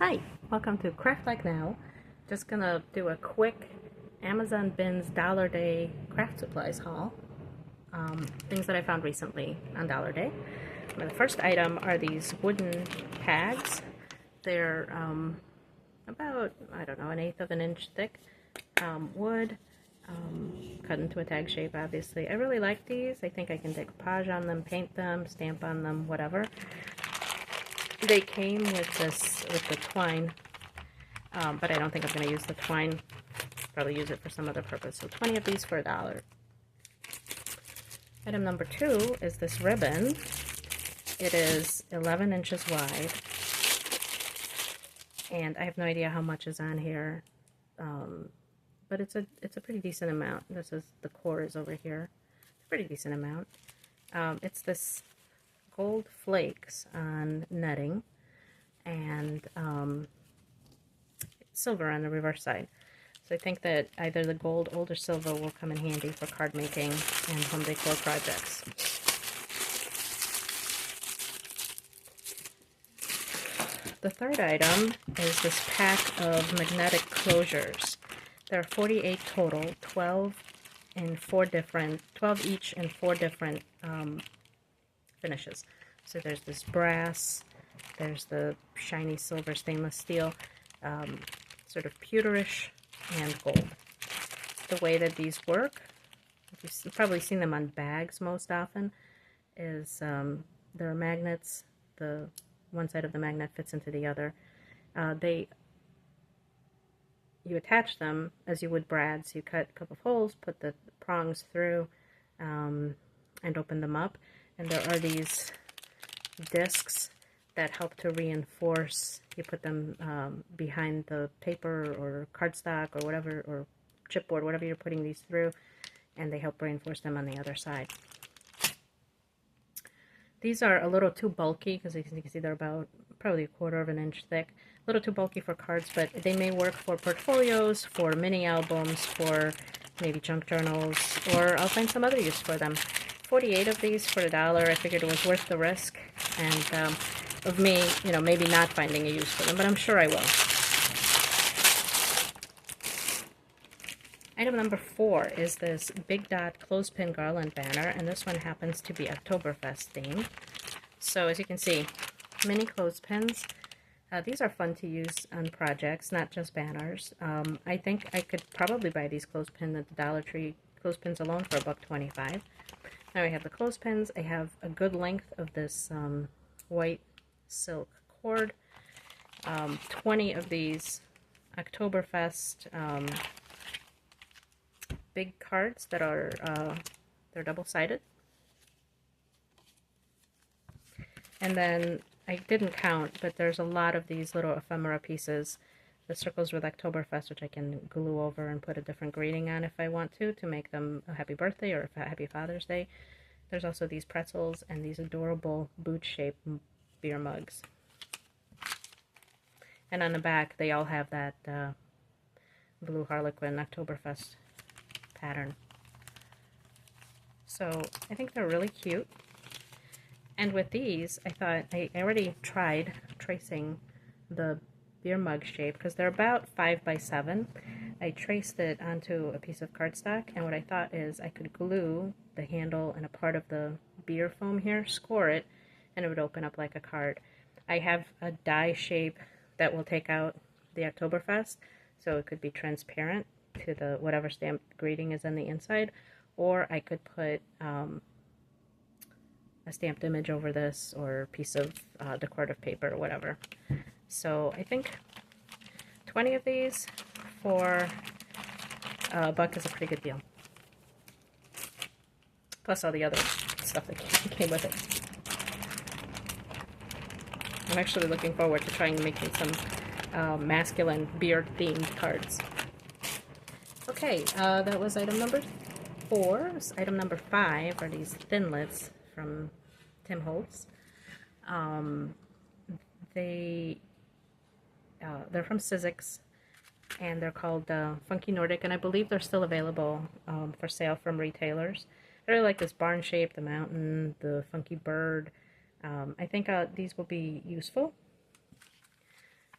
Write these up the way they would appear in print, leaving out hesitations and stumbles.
Hi, welcome to Craft Like Now. Just gonna do a quick Amazon Bins Dollar Day craft supplies haul. Things that I found recently on Dollar Day. The first item are these wooden tags. They're about, I don't know, 1/8 of an inch thick wood, cut into a tag shape, obviously. I really like these. I think I can decoupage on them, paint them, stamp on them, whatever. They came with the twine, but I don't think I'm going to use the twine. Probably use it for some other purpose. So 20 of these for $1. Item number 2 is this ribbon. It is 11 inches wide, and I have no idea how much is on here, but it's a pretty decent amount. The core is over here. It's a pretty decent amount. It's this gold flakes on netting and silver on the reverse side. So I think that either the gold or silver will come in handy for card making and home decor projects. The third item is this pack of magnetic closures. There are 48 total, 12 each in 4 different finishes. So there's this brass, there's the shiny silver stainless steel, sort of pewterish, and gold. The way that these work, you've probably seen them on bags most often, is there are magnets. The one side of the magnet fits into the other. You attach them as you would brads. You cut a couple of holes, put the prongs through, and open them up. And there are these discs that help to reinforce. You put them behind the paper or cardstock or whatever, or chipboard, whatever you're putting these through, and they help reinforce them on the other side. These are a little too bulky because you can see they're about probably 1/4 of an inch thick. A little too bulky for cards, but they may work for portfolios, for mini albums, for maybe junk journals, or I'll find some other use for them. 48 of these for $1. I figured it was worth the risk, and of me, maybe not finding a use for them, but I'm sure I will. Item number 4 is this big dot clothespin garland banner, and this one happens to be Octoberfest themed. So as you can see, mini clothespins. These are fun to use on projects, not just banners. I think I could probably buy these clothespins at the Dollar Tree, clothespins alone, for $1.25. Now I have the clothespins. I have a good length of this white silk cord. 20 of these Octoberfest big cards that are they're double-sided. And then I didn't count, but there's a lot of these little ephemera pieces. The circles with Octoberfest, which I can glue over and put a different greeting on if I want to make them a happy birthday or a happy Father's Day. There's also these pretzels and these adorable boot-shaped beer mugs. And on the back, they all have that blue Harlequin Oktoberfest pattern. So I think they're really cute. And with these, I thought I already tried tracing the beer mug shape because they're about 5 by 7. I traced it onto a piece of cardstock, and what I thought is I could glue the handle and a part of the beer foam here, score it, and it would open up like a card. I have a die shape that will take out the Oktoberfest, so it could be transparent to the whatever stamped greeting is on the inside, or I could put a stamped image over this, or a piece of decorative paper or whatever. So I think 20 of these for $1 is a pretty good deal. Plus all the other stuff that came with it. I'm actually looking forward to trying making some masculine beer-themed cards. Okay, that was item number 4. Item number 5 are these thinlits from Holtz. They're from Sizzix, and they're called Funky Nordic, and I believe they're still available for sale from retailers. I really like this barn shape, the mountain, the funky bird. I think these will be useful.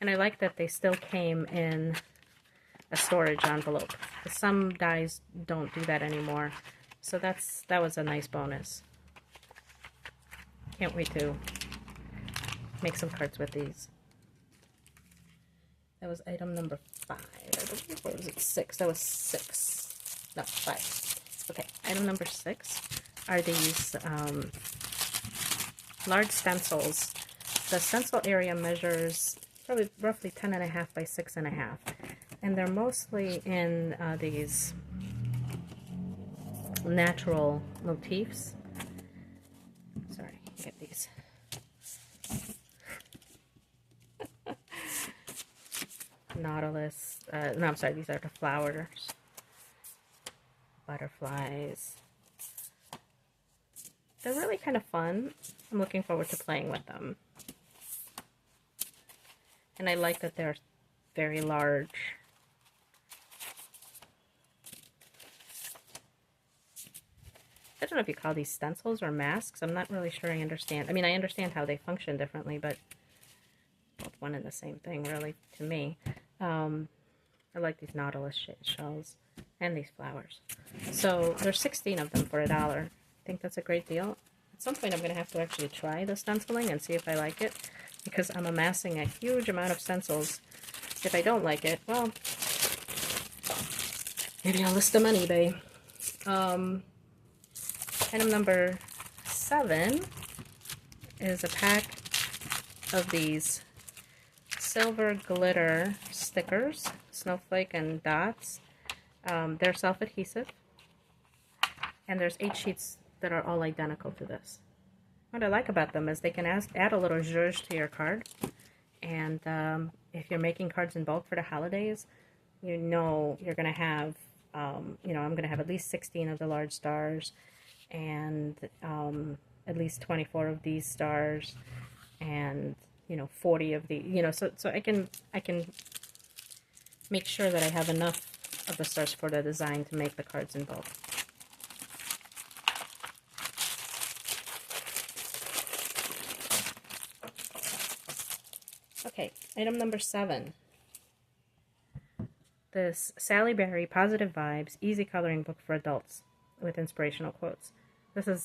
And I like that they still came in a storage envelope. Some dies don't do that anymore. So that was a nice bonus. Can't wait to make some cards with these. That was item number 5, I believe. Or was it 6? That was 6. No, 5. Okay, item number 6 are these large stencils. The stencil area measures probably roughly 10.5 by 6.5. And they're mostly in these natural motifs. Sorry, get these. Nautilus. No, I'm sorry, these are the flowers. Butterflies. They're really kind of fun. I'm looking forward to playing with them. And I like that they're very large. I don't know if you call these stencils or masks. I'm not really sure I understand. I mean, I understand how they function differently, but both one and the same thing, really, to me. I like these nautilus shells and these flowers. So there's 16 of them for $1. I think that's a great deal. At some point, I'm going to have to actually try the stenciling and see if I like it, because I'm amassing a huge amount of stencils. If I don't like it, well, maybe I'll list them on eBay. Item number 7 is a pack of these silver glitter stickers, snowflake and dots. They're self-adhesive, and there's 8 sheets that are all identical to this. What I like about them is they can add a little zhuzh to your card, and if you're making cards in bulk for the holidays, you know you're going to have, I'm going to have at least 16 of the large stars, and at least 24 of these stars, and 40 of the, so I can make sure that I have enough of the stars for the design to make the cards in bulk. Okay, item number 7. This Sally Berry Positive Vibes Easy Coloring Book for Adults with inspirational quotes.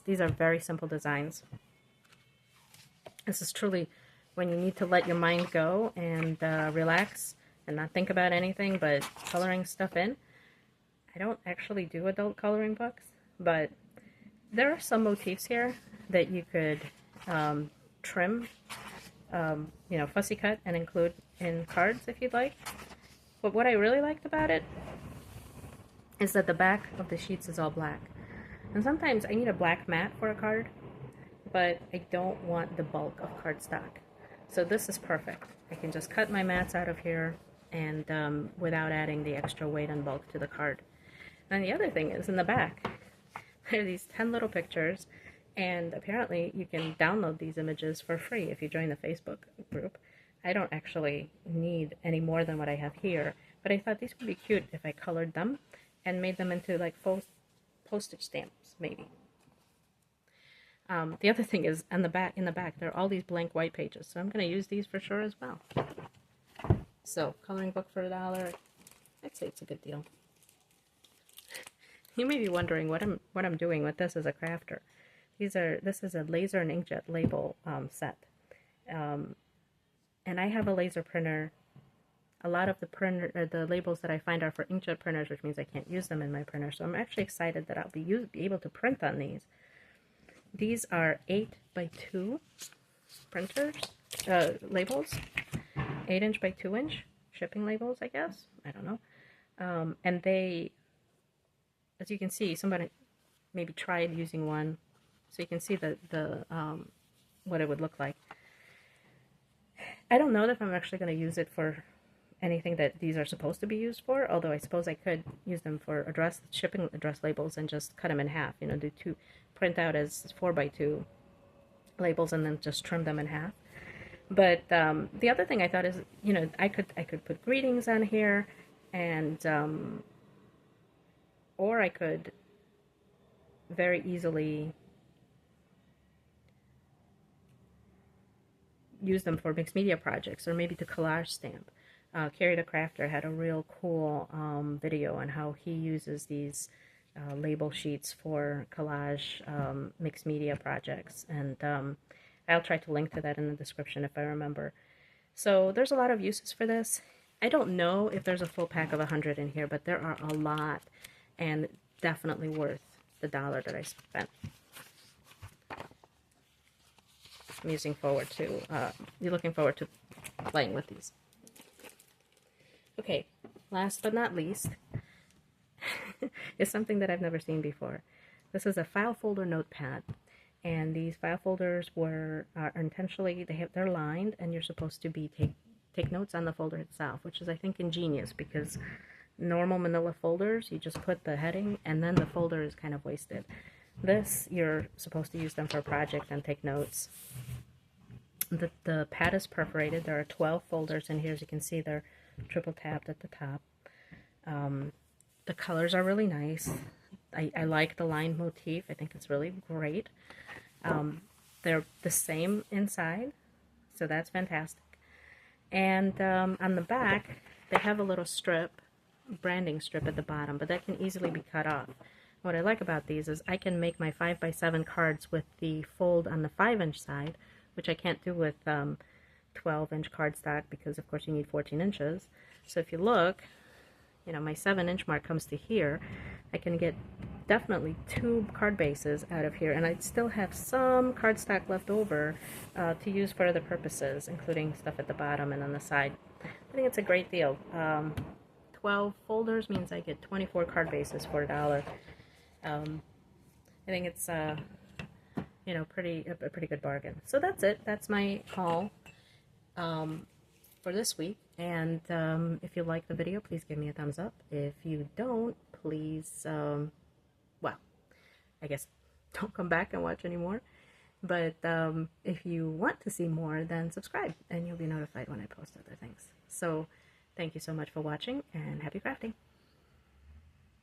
These are very simple designs. This is truly when you need to let your mind go and relax and not think about anything but coloring stuff in. I don't actually do adult coloring books, but there are some motifs here that you could trim, fussy cut and include in cards if you'd like. But what I really liked about it is that the back of the sheets is all black. And sometimes I need a black mat for a card, but I don't want the bulk of cardstock. So this is perfect. I can just cut my mats out of here and without adding the extra weight and bulk to the card. And the other thing is in the back, there are these 10 little pictures, and apparently you can download these images for free if you join the Facebook group. I don't actually need any more than what I have here, but I thought these would be cute if I colored them and made them into like postage stamps, maybe. The other thing is in the back, there are all these blank white pages, so I'm going to use these for sure as well. So, coloring book for $1. I'd say it's a good deal. You may be wondering what I'm doing with this as a crafter. This is a laser and inkjet label set, and I have a laser printer. A lot of the labels that I find are for inkjet printers, which means I can't use them in my printer. So I'm actually excited that I'll be able to print on these. These are 8x2 printers, labels, 8" by 2" shipping labels, I guess. I don't know. And they, as you can see, somebody maybe tried using one, so you can see what it would look like. I don't know if I'm actually going to use it for anything that these are supposed to be used for, although I suppose I could use them for shipping address labels and just cut them in half, print out as 4x2 labels and then just trim them in half. But the other thing I thought is, I could put greetings on here, and or I could very easily use them for mixed media projects or maybe to collage stamp. Carrie the Crafter had a real cool video on how he uses these label sheets for collage mixed media projects, and I'll try to link to that in the description if I remember. So there's a lot of uses for this. I don't know if there's a full pack of 100 in here, but there are a lot, and definitely worth the $1 that I spent. I'm looking forward to playing with these. Okay, last but not least is something that I've never seen before. This is a file folder notepad, and these file folders are intentionally, they're lined, and you're supposed to take notes on the folder itself, which is, I think, ingenious, because normal manila folders, you just put the heading and then the folder is kind of wasted. This, you're supposed to use them for a project and take notes. The pad is perforated. There are 12 folders in here. As you can see, they're triple tapped at the top. The colors are really nice. I like the line motif. I think it's really great. They're the same inside, so that's fantastic. And on the back, they have a little strip, branding strip at the bottom, but that can easily be cut off. What I like about these is I can make my 5x7 cards with the fold on the 5-inch side, which I can't do with 12-inch cardstock, because of course you need 14 inches. So if you look, you know, my 7-inch mark comes to here. I can get definitely 2 card bases out of here, and I'd still have some cardstock left over to use for other purposes, including stuff at the bottom and on the side. I think it's a great deal. 12 folders means I get 24 card bases for $1. I think it's you know, a pretty good bargain. So that's it. That's my haul for this week. And if you like the video, please give me a thumbs up. If you don't, please, well, I guess don't come back and watch anymore. But if you want to see more, then subscribe, and you'll be notified when I post other things. So thank you so much for watching, and happy crafting.